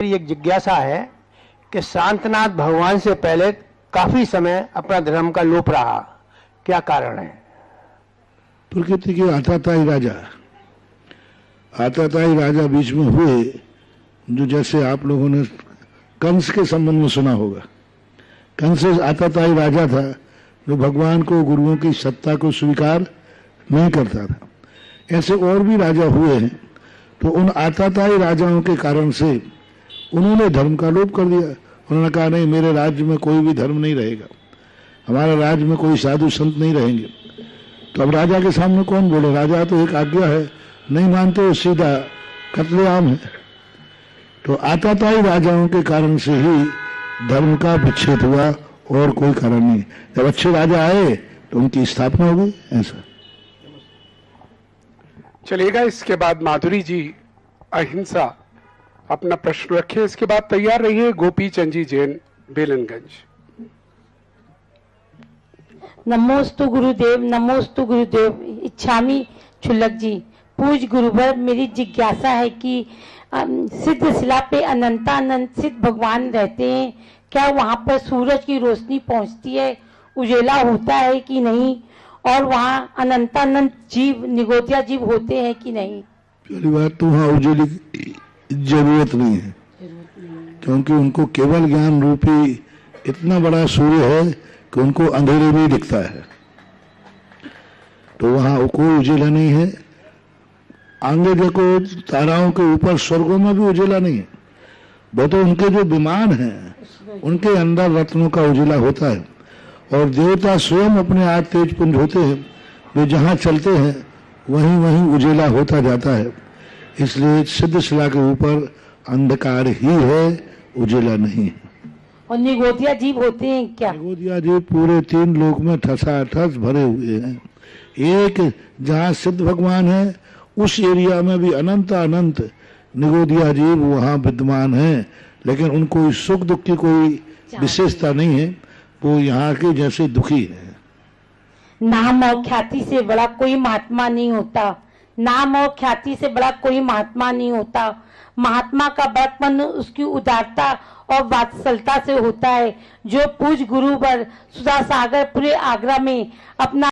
एक जिज्ञासा है कि शांतनाथ भगवान से पहले काफी समय अपना धर्म का लोप रहा, क्या कारण है? प्रकृति के आताताई राजा बीच में हुए, जो जैसे आप लोगों ने कंस के संबंध में सुना होगा। कंस आताताई राजा था जो भगवान को, गुरुओं की सत्ता को स्वीकार नहीं करता था। ऐसे और भी राजा हुए हैं। तो उन आताताई राजाओं के कारण से उन्होंने धर्म का लोप कर दिया। उन्होंने कहा नहीं, मेरे राज्य में कोई भी धर्म नहीं रहेगा, हमारे राज्य में कोई साधु संत नहीं रहेंगे। तो अब राजा के सामने कौन बोले? राजा तो एक आज्ञा है, नहीं मानते हो सीधा कत्लेआम है। तो आताताई राजाओं के कारण से ही धर्म का विच्छेद हुआ और कोई कारण नहीं। जब अच्छे राजा आए तो उनकी स्थापना हो गई। ऐसा चलेगा। इसके बाद माधुरी जी अहिंसा अपना प्रश्न रखे। इसके बाद तैयार रहिए गोपी चंद जी जैन, बेलनगंज। नमोस्तु गुरुदेव, नमोस्तु गुरुदेव। इच्छामी छुल्लक जी, पूज गुरुवर, मेरी जिज्ञासा है कि सिद्ध शिला पे अनंतानंत सिद्ध भगवान रहते हैं, क्या वहाँ पर सूरज की रोशनी पहुँचती है, उजेला होता है कि नहीं, और वहाँ अनंतानंत जीव, निगोदिया जीव होते हैं कि नहीं? पहली बात तो वहाँ उजेले की जरूरत नहीं है, क्योंकि उनको केवल ज्ञान रूपी इतना बड़ा सूर्य है कि उनको अंधेरे में दिखता है। तो वहाँ कोई उजेला नहीं है। आगे देखो, ताराओं के ऊपर स्वर्गों में भी उजेला नहीं है। वो तो उनके जो विमान हैं उनके अंदर रत्नों का उजेला होता है। और देवता स्वयं अपने आठ तेज पुंज होते हैं, वे जहाँ चलते हैं वहीं वहीं उजेला होता जाता है। इसलिए सिद्ध शिला के ऊपर अंधकार ही है, उजेला नहीं है। और निगोदिया जीव होते हैं क्या? निगोदिया जीव पूरे तीन लोक में ठसाठस भरे हुए हैं। एक जहाँ सिद्ध भगवान है उस एरिया में भी अनंत अनंत निगोदिया जीव वहाँ विद्यमान हैं, लेकिन उनको सुख दुख की कोई विशेषता नहीं है। वो यहाँ के जैसे दुखी है। नाम और ख्याति से बड़ा कोई महात्मा नहीं होता। नाम और ख्याति से बड़ा कोई महात्मा नहीं होता। महात्मा का बड़पन उसकी उदारता और वात्सलता से होता है। जो पूज गुरुवर सुधा सागर पूरे आगरा में अपना